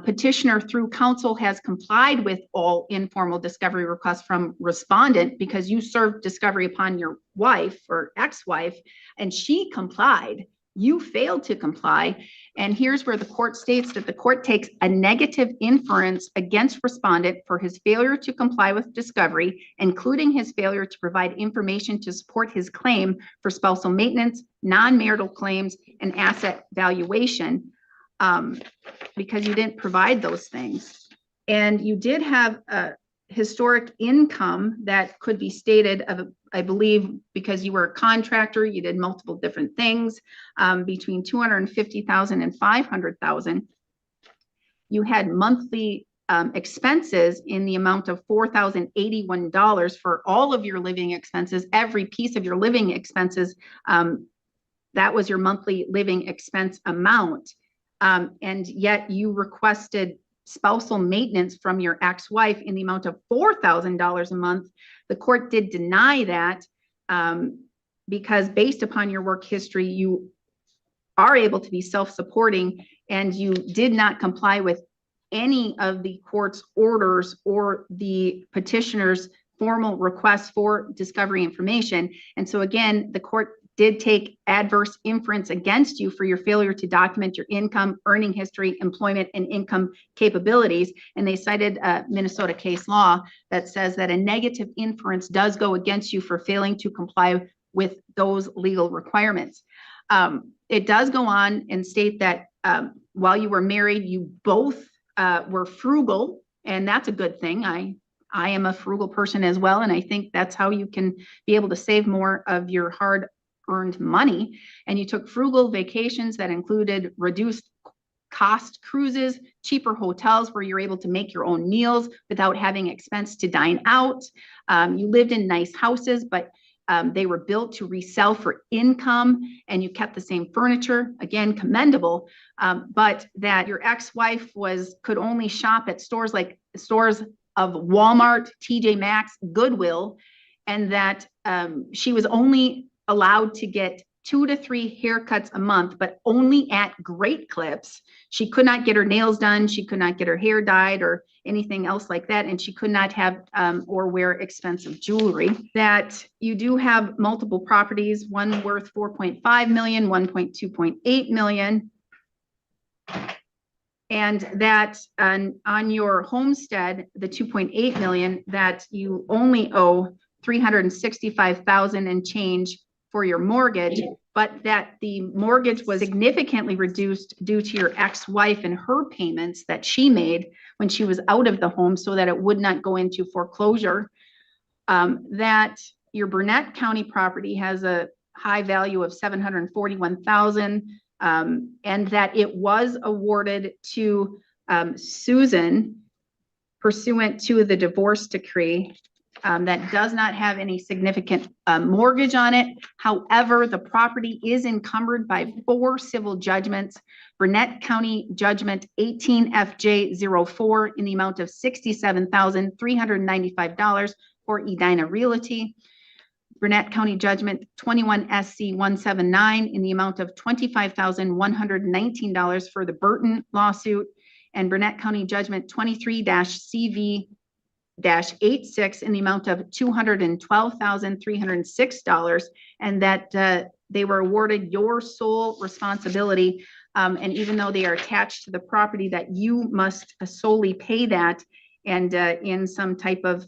Petitioner through counsel has complied with all informal discovery requests from respondent because you served discovery upon your wife or ex-wife, and she complied. You failed to comply. And here's where the court states that the court takes a negative inference against respondent for his failure to comply with discovery, including his failure to provide information to support his claim for spousal maintenance, non-marital claims, and asset valuation, because you didn't provide those things. And you did have a historic income that could be stated of, I believe, because you were a contractor, you did multiple different things, between $250,000 and $500,000. You had monthly expenses in the amount of $4,081 for all of your living expenses, every piece of your living expenses. That was your monthly living expense amount. And yet you requested spousal maintenance from your ex-wife in the amount of $4,000 a month. The court did deny that because based upon your work history, you are able to be self-supporting, and you did not comply with any of the court's orders or the petitioner's formal request for discovery information. And so again, the court did take adverse inference against you for your failure to document your income, earning history, employment, and income capabilities. And they cited Minnesota case law that says that a negative inference does go against you for failing to comply with those legal requirements. It does go on and state that while you were married, you both were frugal, and that's a good thing. I am a frugal person as well, and I think that's how you can be able to save more of your hard-earned money. And you took frugal vacations that included reduced cost cruises, cheaper hotels where you're able to make your own meals without having expense to dine out. You lived in nice houses, but they were built to resell for income, and you kept the same furniture, again, commendable, but that your ex-wife could only shop at stores like stores of Walmart, TJ Maxx, Goodwill, and that she was only allowed to get 2 to 3 haircuts a month, but only at Great Clips. She could not get her nails done. She could not get her hair dyed or anything else like that. And she could not have or wear expensive jewelry. That you do have multiple properties, one worth $4.5 million, 2.8 million. And that on your homestead, the 2.8 million, that you only owe $365,000 and change for your mortgage, but that the mortgage was significantly reduced due to your ex-wife and her payments that she made when she was out of the home so that it would not go into foreclosure. That your Burnett County property has a high value of $741,000, and that it was awarded to Susan pursuant to the divorce decree. That does not have any significant mortgage on it. However, the property is encumbered by 4 civil judgments. Burnett County Judgment 18FJ04 in the amount of $67,395 for Edina Realty. Burnett County Judgment 21SC179 in the amount of $25,119 for the Burton lawsuit. and Burnett County Judgment 23-CV-86 in the amount of $212,306, and that they were awarded your sole responsibility. And even though they are attached to the property, that you must solely pay that, and in some type of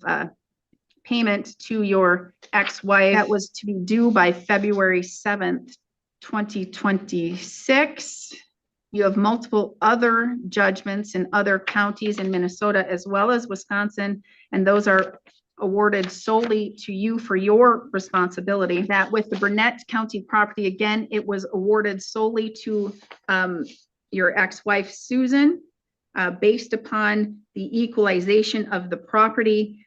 payment to your ex-wife that was to be due by February 7th, 2026. You have multiple other judgments in other counties in Minnesota as well as Wisconsin, and those are awarded solely to you for your responsibility. That with the Burnett County property, again, it was awarded solely to your ex-wife Susan, based upon the equalization of the property,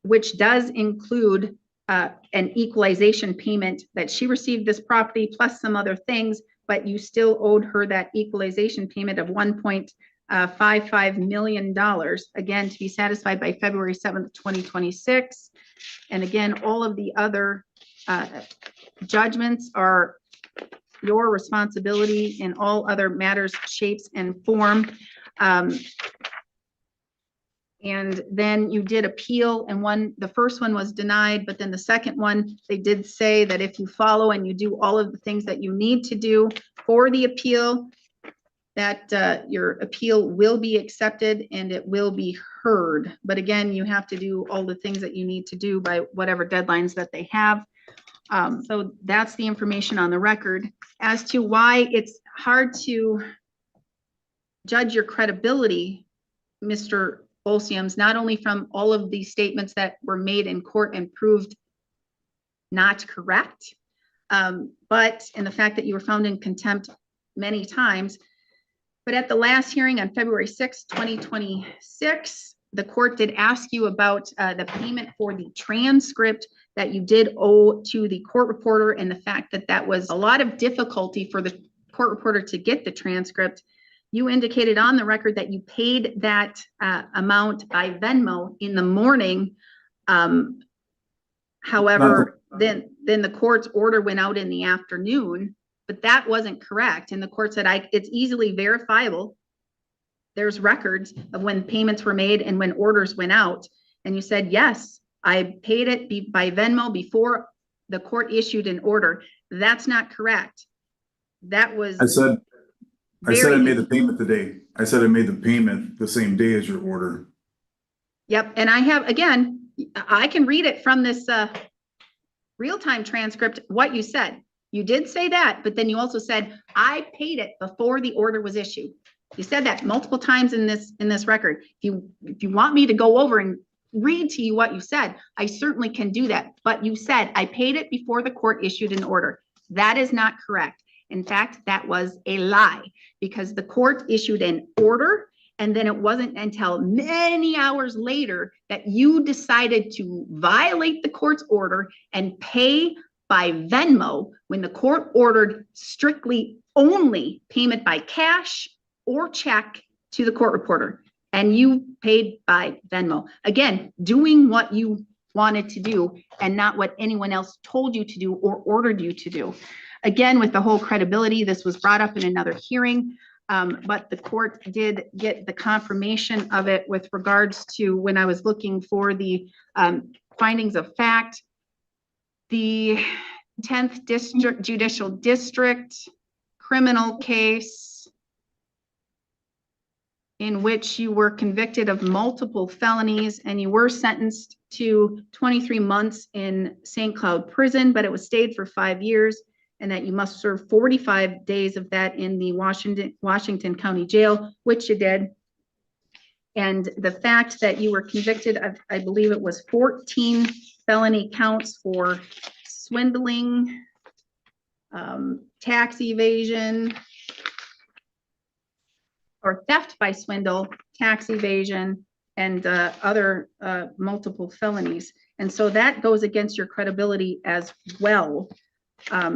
which does include an equalization payment that she received this property plus some other things, but you still owed her that equalization payment of $1.55 million, again, to be satisfied by February 7th, 2026. And again, all of the other judgments are your responsibility in all other matters, shapes, and form. And then you did appeal, and the first one was denied, but then the second one, they did say that if you follow and you do all of the things that you need to do for the appeal, that your appeal will be accepted and it will be heard. But again, you have to do all the things that you need to do by whatever deadlines that they have. So that's the information on the record. As to why it's hard to judge your credibility, Mr. Olsiums, not only from all of the statements that were made in court and proved not correct, but in the fact that you were found in contempt many times. But at the last hearing on February 6, 2026, the court did ask you about the payment for the transcript that you did owe to the court reporter, and the fact that that was a lot of difficulty for the court reporter to get the transcript. You indicated on the record that you paid that amount by Venmo in the morning. However, then the court's order went out in the afternoon, but that wasn't correct. And the court said, it's easily verifiable. There's records of when payments were made and when orders went out. And you said, yes, I paid it by Venmo before the court issued an order. That's not correct. That was. I said I made the payment today. I said I made the payment the same day as your order. Yep, and I have, again, I can read it from this real-time transcript, what you said. You did say that, but then you also said, I paid it before the order was issued. You said that multiple times in this record. If you want me to go over and read to you what you said, I certainly can do that. But you said, I paid it before the court issued an order. That is not correct. In fact, that was a lie, because the court issued an order, and then it wasn't until many hours later that you decided to violate the court's order and pay by Venmo, when the court ordered strictly only payment by cash or check to the court reporter, and you paid by Venmo. Again, doing what you wanted to do and not what anyone else told you to do or ordered you to do. Again, with the whole credibility, this was brought up in another hearing, but the court did get the confirmation of it with regards to when I was looking for the findings of fact. The 10th District Judicial District criminal case in which you were convicted of multiple felonies and you were sentenced to 23 months in St. Cloud Prison, but it was stayed for 5 years, and that you must serve 45 days of that in the Washington County Jail, which you did. And the fact that you were convicted of, I believe it was 14 felony counts for swindling, tax evasion, or theft by swindle, tax evasion, and other multiple felonies. And so that goes against your credibility as well.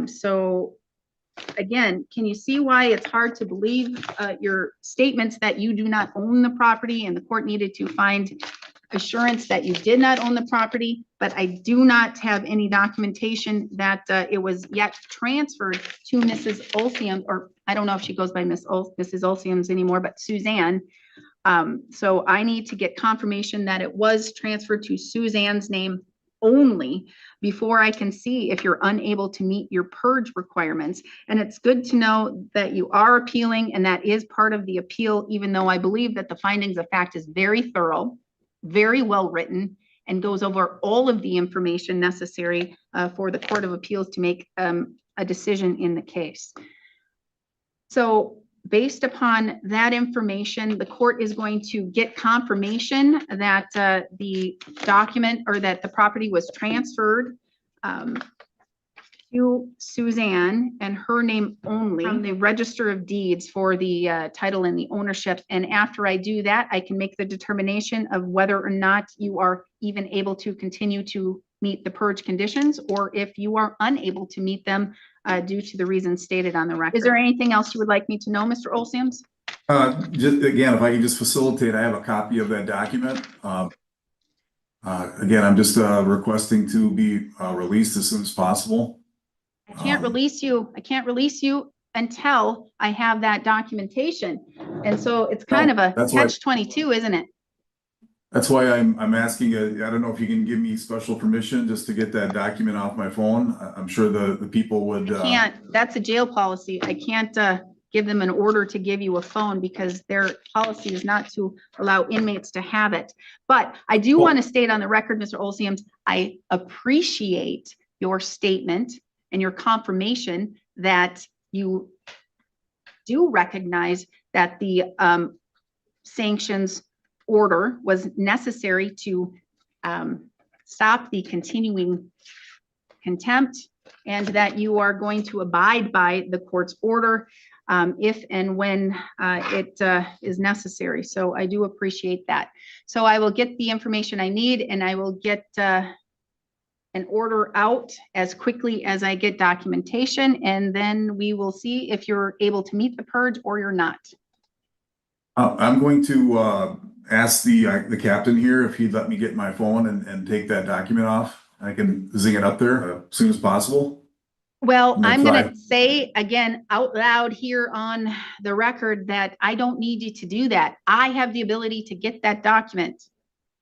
So again, can you see why it's hard to believe your statements that you do not own the property and the court needed to find assurance that you did not own the property, but I do not have any documentation that it was yet transferred to Mrs. Olsiums, or I don't know if she goes by Mrs. Olsiums anymore, but Suzanne. So I need to get confirmation that it was transferred to Suzanne's name only before I can see if you're unable to meet your purge requirements. And it's good to know that you are appealing, and that is part of the appeal, even though I believe that the findings of fact is very thorough, very well written, and goes over all of the information necessary for the Court of Appeals to make a decision in the case. So based upon that information, the court is going to get confirmation that the document, or that the property was transferred to Suzanne and her name only from the Register of Deeds for the title and the ownership. And after I do that, I can make the determination of whether or not you are even able to continue to meet the purge conditions, or if you are unable to meet them due to the reasons stated on the record. Is there anything else you would like me to know, Mr. Olsiums? Just again, if I can just facilitate, I have a copy of that document. Again, I'm just requesting to be released as soon as possible. I can't release you. I can't release you until I have that documentation. And so it's kind of a that's why- catch-22, isn't it? That's why I'm asking, I don't know if you can give me special permission just to get that document off my phone. I'm sure the people would. I can't, that's a jail policy. I can't give them an order to give you a phone, because their policy is not to allow inmates to have it. But I do want to state on the record, Mr. Olsiums, I appreciate your statement and your confirmation that you do recognize that the sanctions order was necessary to stop the continuing contempt, and that you are going to abide by the court's order if and when it is necessary. So I do appreciate that. So I will get the information I need, and I will get an order out as quickly as I get documentation, and then we will see if you're able to meet the purge or you're not. I'm going to ask the captain here if he'd let me get my phone and take that document off. I can zing it up there as soon as possible. Well, That's I'm gonna fine. say again out loud here on the record that I don't need you to do that. I have the ability to get that document.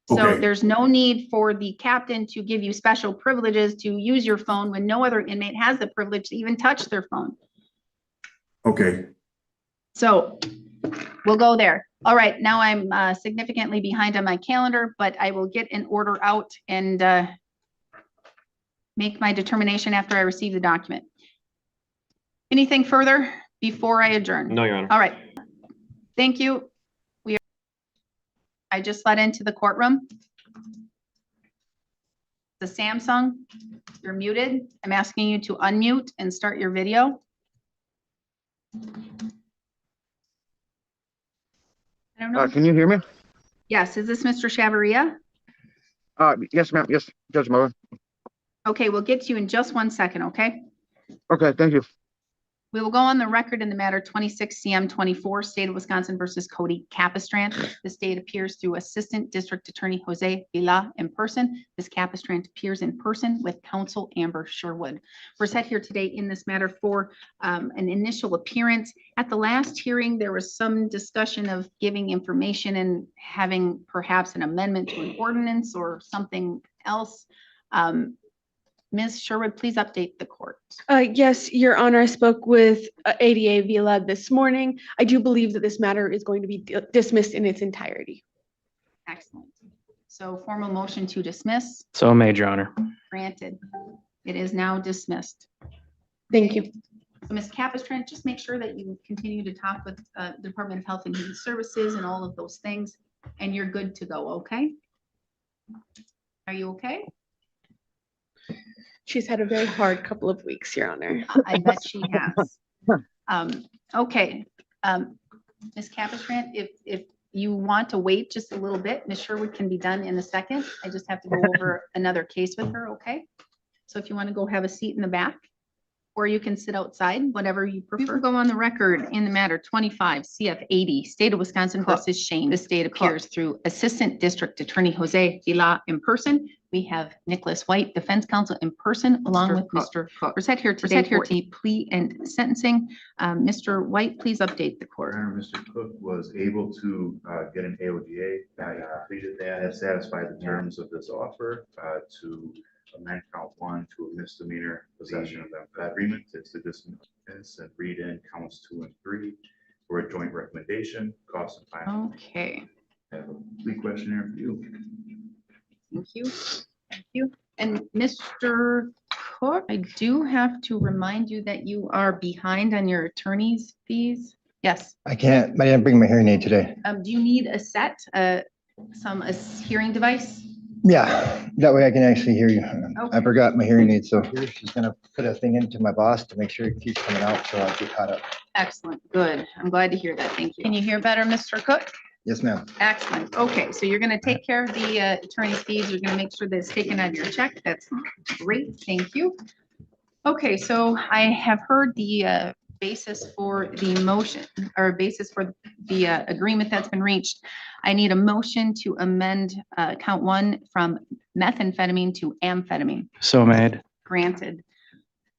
So Okay. there's no need for the captain to give you special privileges to use your phone when no other inmate has the privilege to even touch their phone. Okay. So we'll go there. All right, now I'm significantly behind on my calendar, but I will get an order out and make my determination after I receive the document. Anything further before I adjourn? No, Your Honor. All right. Thank you. I just let into the courtroom. The Samsung, you're muted. I'm asking you to unmute and start your video. I don't know. Can you hear me? Yes, is this Mr. Chavarria? Yes, ma'am. Yes, Judge Mogen. Okay, we'll get to you in just 1 second, okay? Okay, thank you. We will go on the record in the matter 26 CM 24, State of Wisconsin versus Cody Capistrant. The state appears through Assistant District Attorney Jose Vila in person. This Capistrant appears in person with counsel Amber Sherwood. We're set here today in this matter for an initial appearance. At the last hearing, there was some discussion of giving information and having perhaps an amendment to an ordinance or something else. Ms. Sherwood, please update the court. Yes, Your Honor, I spoke with ADA Vila this morning. I do believe that this matter is going to be dismissed in its entirety. Excellent. So formal motion to dismiss, So made, Your Honor. granted. It is now dismissed. Thank you. So Ms. Capistrant, just make sure that you continue to talk with the Department of Health and Human Services and all of those things, and you're good to go, okay? Are you okay? She's had a very hard couple of weeks, Your Honor. I bet she has. Okay, Ms. Capistrant, if you want to wait just a little bit, Ms. Sherwood can be done in a second. I just have to go over another case with her, okay? So if you want to go have a seat in the back. or you can sit outside, whatever you prefer. We will go on the record in the matter 25 CF 80, State of Wisconsin versus Shane. The state appears through Assistant District Attorney Jose Vila in person. We have Nicholas White, Defense Counsel in person, along with Mr. Cook. We're set here today for a plea and sentencing. Mr. White, please update the court. Your Honor, Mr. Cook was able to get an AODA. I completed that, has satisfied the terms of this offer to amend count 1 to a misdemeanor possession of amphetamine. It's to dismiss and read in counts 2 and 3 for a joint recommendation, cost and fine. Okay, I have a plea questionnaire for you. thank you. Thank you. And Mr. Cook, I do have to remind you that you are behind on your attorney's fees. Yes. I didn't bring my hearing aid today. Do you need a set, a hearing device? Yeah, that way I can actually hear you. Okay. I forgot my hearing aid, so here she's gonna put a thing into my boss to make sure it keeps coming out, so I'll get caught up. Excellent, good. I'm glad to hear that. Thank you. Can you hear better, Mr. Cook? Yes, ma'am. Excellent. Okay, so you're gonna take care of the attorney's fees. You're gonna make sure that it's taken out of your check. That's great. Thank you. Okay, so I have heard the basis for the motion or basis for the agreement that's been reached. I need a motion to amend count 1 from methamphetamine to amphetamine. So made. Granted.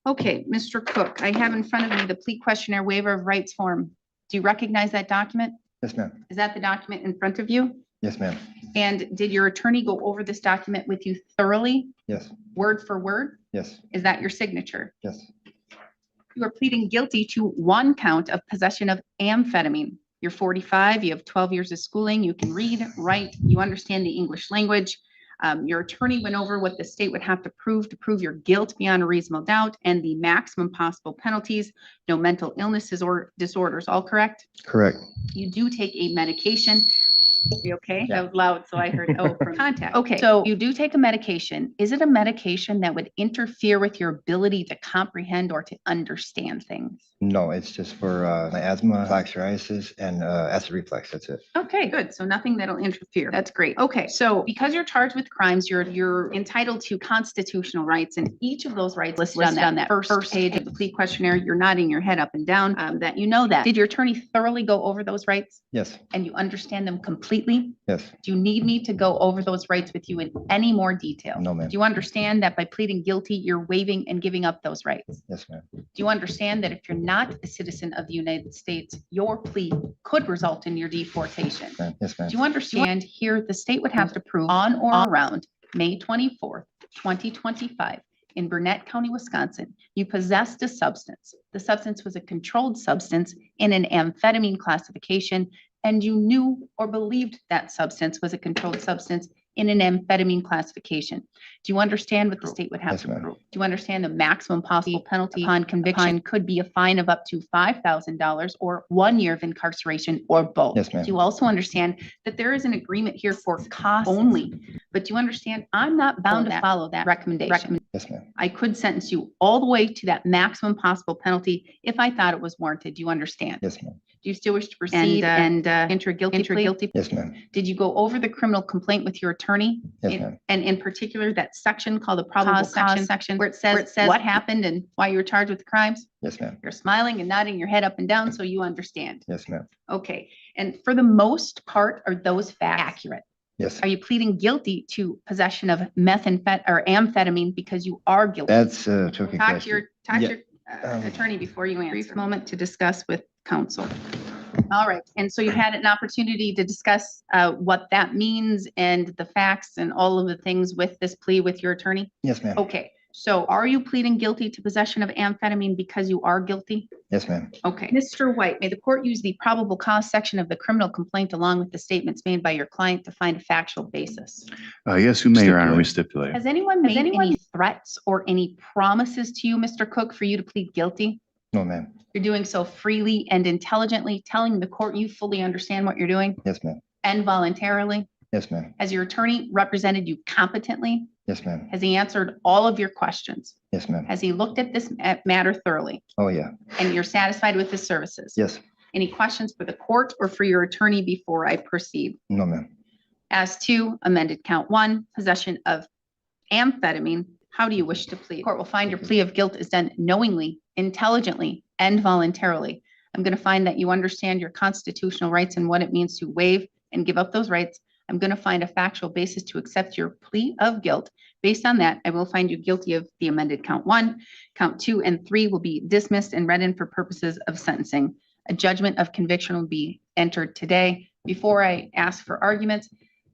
Okay, Mr. Cook, I have in front of me the plea questionnaire waiver of rights form. Do you recognize that document? Yes, ma'am. Is that the document in front of you? Yes, ma'am. And did your attorney go over this document with you thoroughly, Yes, word for word? yes, Is that your signature? yes, You are pleading guilty to 1 count of possession of amphetamine. You're 45, you have 12 years of schooling, you can read, write, you understand the English language. Your attorney went over what the state would have to prove your guilt beyond a reasonable doubt and the maximum possible penalties, no mental illnesses or disorders, all correct? correct. You do take a medication. You okay? Yeah. That was loud, so I heard, oh, from contact. Okay, so you do take a medication. Is it a medication that would interfere with your ability to comprehend or to understand things? No, it's just for my asthma, plaque psoriasis, and acid reflux, that's it. Okay, good. So nothing that'll interfere. That's great. Okay, so because you're charged with crimes, you're entitled to constitutional rights, and each of those rights listed on that first page of the plea questionnaire. You're nodding your head up and down, that you know that. Did your attorney thoroughly go over those rights Yes, and you understand them completely? yes, Do you need me to go over those rights with you in any more detail? no, ma'am. Do you understand that by pleading guilty, you're waiving and giving up those rights? Yes, ma'am. Do you understand that if you're not a citizen of the United States, your plea could result in your deportation? Yes, ma'am. Do you understand here, the state would have to prove on or around May 24th, 2025, in Burnett County, Wisconsin, you possessed a substance. The substance was a controlled substance in an amphetamine classification, and you knew or believed that substance was a controlled substance in an amphetamine classification. Do you understand what the state would have Yes, to ma'am. prove? Do you understand the maximum possible penalty upon conviction could be a fine of up to $5,000 or 1 year of incarceration or both? Yes, ma'am. Do you also understand that there is an agreement here for cost only? But do you understand I'm not bound to follow that recommendation? Yes, ma'am. I could sentence you all the way to that maximum possible penalty if I thought it was warranted. Do you understand? Yes, ma'am. Do you still wish to proceed and enter a guilty plea? Yes, ma'am. Did you go over the criminal complaint with your attorney? Yes, In- ma'am. And in particular, that section called the probable cause section where it says what happened and why you were charged with the crimes? Yes, ma'am. You're smiling and nodding your head up and down, so you understand. Yes, ma'am. Okay, and for the most part, are those facts accurate? Yes. Are you pleading guilty to possession of amphetamine because you are guilty? That's a tricky Talk to your, question. attorney before you answer. Brief moment to discuss with counsel. All right, and so you had an opportunity to discuss what that means and the facts and all of the things with this plea with your attorney? Yes, ma'am. Okay, so are you pleading guilty to possession of amphetamine because you are guilty? Yes, ma'am. Okay. Mr. White, may the court use the probable cause section of the criminal complaint along with the statements made by your client to find a factual basis? Yes, you may, Your Honor. We stipulate. Has anyone made any threats or any promises to you, Mr. Cook, for you to plead guilty? No, ma'am. You're doing so freely and intelligently, telling the court you fully understand what you're doing Yes, ma'am. and voluntarily? Yes, ma'am. Has your attorney represented you competently? Yes, ma'am. Has he answered all of your questions? Yes, ma'am. Has he looked at this matter thoroughly Oh, yeah. and you're satisfied with his services? Yes. Any questions for the court or for your attorney before I proceed? No, ma'am. As to amended count 1, possession of amphetamine, how do you wish to plead? Court will find your plea of guilt is done knowingly intelligently and voluntarily. I'm going to find that you understand your constitutional rights and what it means to waive and give up those rights. I'm going to find a factual basis to accept your plea of guilt. Based on that, I will find you guilty of the amended count 1. Count 2 and 3 will be dismissed and read in for purposes of sentencing. A judgment of conviction will be entered today. Before I ask for arguments,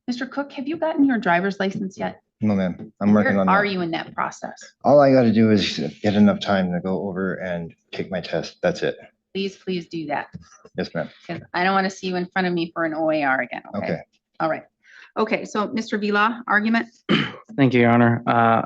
Mr. Cook, have you gotten your driver's license yet? No, ma'am. I'm working Where on are that. you in that process? All I gotta do is get enough time to go over and take my test. That's it. Please do that. Yes, ma'am. Because I don't want to see you in front of me for an OAR again. Okay. All right. Okay, so Mr. Vila, argument? Thank you, Your Honor.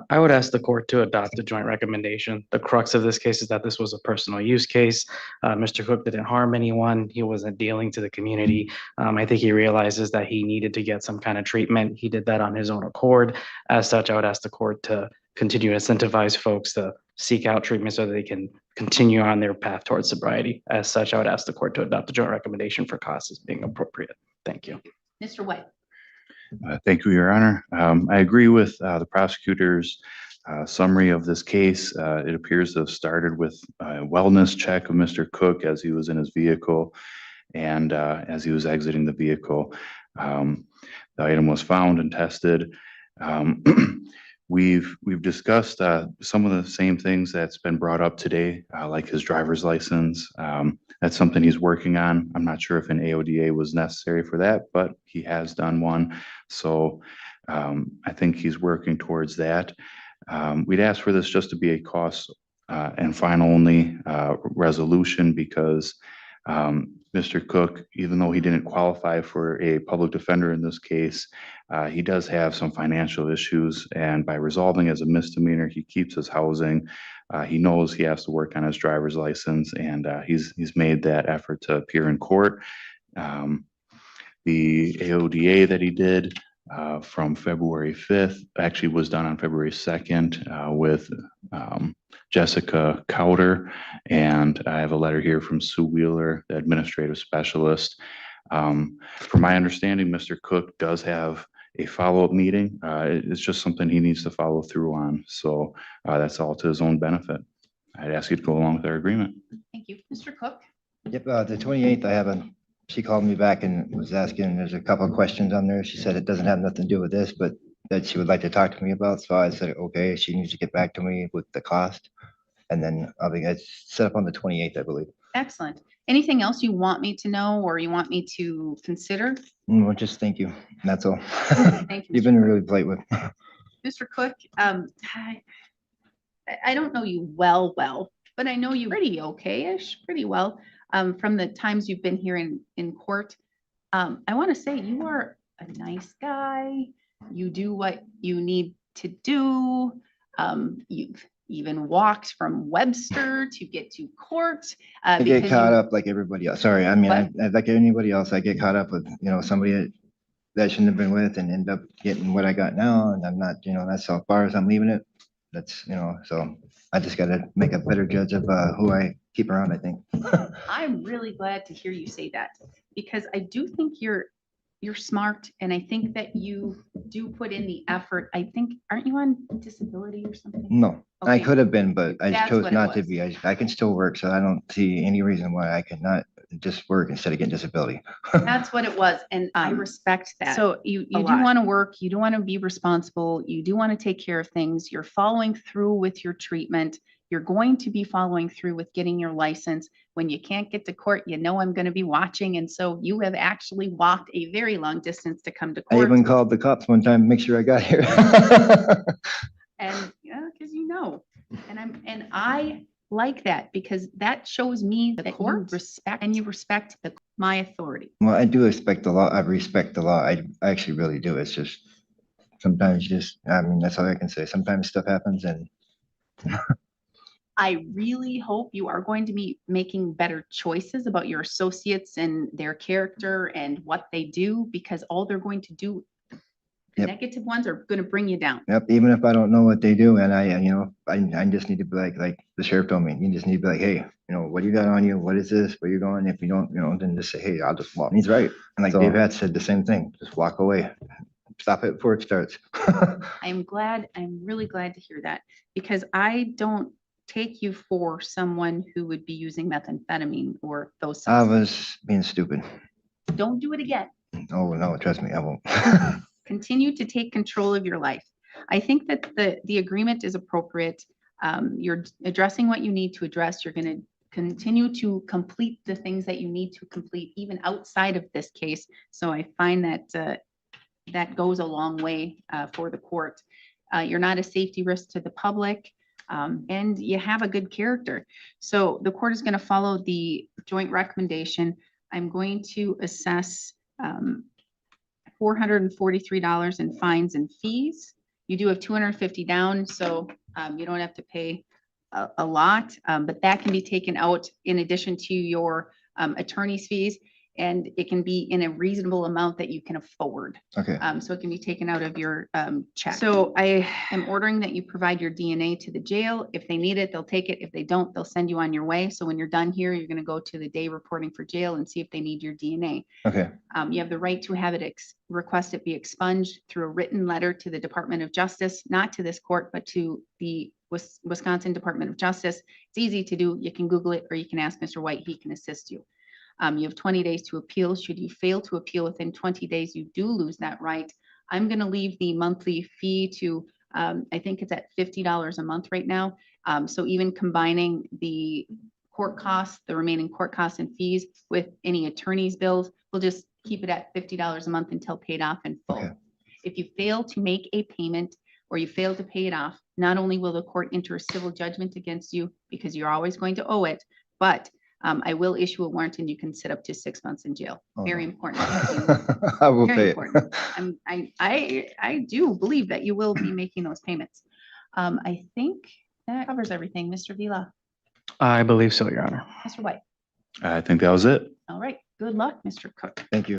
I would ask the court to adopt the joint recommendation. The crux of this case is that this was a personal use case. Mr. Cook didn't harm anyone. He wasn't dealing to the community. I think he realizes that he needed to get some kind of treatment. He did that on his own accord. As such, I would ask the court to continue to incentivize folks to seek out treatment so that they can continue on their path towards sobriety. As such, I would ask the court to adopt the joint recommendation for costs as being appropriate. Thank you. Mr. White? Thank you, Your Honor. I agree with the prosecutor's summary of this case. It appears to have started with a wellness check of Mr. Cook as he was in his vehicle and as he was exiting the vehicle. The item was found and tested. We've discussed some of the same things that's been brought up today, like his driver's license. That's something he's working on. I'm not sure if an AODA was necessary for that, but he has done one. So I think he's working towards that. We'd ask for this just to be a cost and fine only resolution because Mr. Cook, even though he didn't qualify for a public defender in this case, he does have some financial issues, and by resolving as a misdemeanor, he keeps his housing. He knows he has to work on his driver's license, and he's made that effort to appear in court. The AODA that he did from February 5th actually was done on February 2nd with Jessica Cowder, and I have a letter here from Sue Wheeler, the administrative specialist. From my understanding, Mr. Cook does have a follow-up meeting. It's just something he needs to follow through on. So that's all to his own benefit. I'd ask you to go along with our agreement. Thank you. Mr. Cook? Yep, the 28th, I haven't, she called me back and was asking, there's a couple of questions on there. She said it doesn't have nothing to do with this, but that she would like to talk to me about. So I said, okay, she needs to get back to me with the cost. And then I'll be, it's set up on the 28th, I believe. Excellent. Anything else you want me to know or you want me to consider? Well, just thank you. That's all. Thank you. You've been really polite with. Mr. Cook, I don't know you well, but I know you pretty okay-ish, pretty well, from the times you've been here in court. I want to say you are a nice guy. You do what you need to do. You've even walked from Webster to get to court. I get caught up like everybody else. Sorry, I mean, I like anybody else, I get caught up with, somebody that I shouldn't have been with and end up getting what I got now. And I'm not, that's so far as I'm leaving it. That's, so I just got to make a better judge of who I keep around, I think. I'm really glad to hear you say that because I do think you're smart and I think that you do put in the effort. I think, aren't you on disability or something? No, I Okay. could have been, but I That's chose what it not to was. be. I can still work, so I don't see any reason why I could not just work instead of getting disability. That's what it was. And I respect that. So you do lot. want to work, you do want to be responsible, you do want to take care of things. You're following through with your treatment. You're going to be following through with getting your license. When you can't get to court, I'm going to be watching. And so you have actually walked a very long distance to come to I court. even called the cops one time to make sure I got here. And because and I like that because that shows me that you respect my authority. Well, I do respect the law. I respect the law. I actually really do. It's just sometimes that's all I can say. Sometimes stuff happens and I really hope you are going to be making better choices about your associates and their character and what they do, because all they're going to do, the negative ones are going to bring you down. Yep, even if I don't know what they do, and I just need to be like the sheriff told me, you just need to be like, hey, what do you got on you? What is this? Where you going? If you don't, then just say, hey, I'll just walk. And he's right. And like Dave had said the same thing, just walk away. Stop it before it starts. I'm really glad to hear that because I don't take you for someone who would be using methamphetamine or those I substances. was being stupid. Don't do it again. Oh, no, trust me, I won't. Continue to take control of your life. I think that the agreement is appropriate. You're addressing what you need to address. You're going to continue to complete the things that you need to complete, even outside of this case. So I find that that goes a long way for the court. You're not a safety risk to the public, and you have a good character. So the court is going to follow the joint recommendation. I'm going to assess $443 in fines and fees. You do have 250 down, so you don't have to pay a lot, but that can be taken out in addition to your attorney's fees, and it can be in a reasonable amount that you can afford. Okay, So it can be taken out of your check. So I am ordering that you provide your DNA to the jail. If they need it, they'll take it. If they don't, they'll send you on your way. So when you're done here, you're going to go to the day reporting for jail and see if they need your DNA. okay, You have the right to have it request it be expunged through a written letter to the Department of Justice, not to this court, but to the Wisconsin Department of Justice. It's easy to do. You can Google it, or you can ask Mr. White. He can assist you. You have 20 days to appeal. Should you fail to appeal within 20 days, you do lose that right. I'm going to leave the monthly fee to, I think it's at $50 a month right now. So even combining the court costs, the remaining court costs and fees with any attorney's bills, we'll just keep it at $50 a month until paid off in full. Okay. If you fail to make a payment or you fail to pay it off, not only will the court enter a civil judgment against you because you're always going to owe it, but I will issue a warrant and you can sit up to 6 months in jail. Oh, Very no. important. I will Very pay it. important. I do believe that you will be making those payments. I think that covers everything. Mr. Vila, I believe so, Your Honor. Mr. White. I think that was it. All right. Good luck, Mr. Cook. Thank you.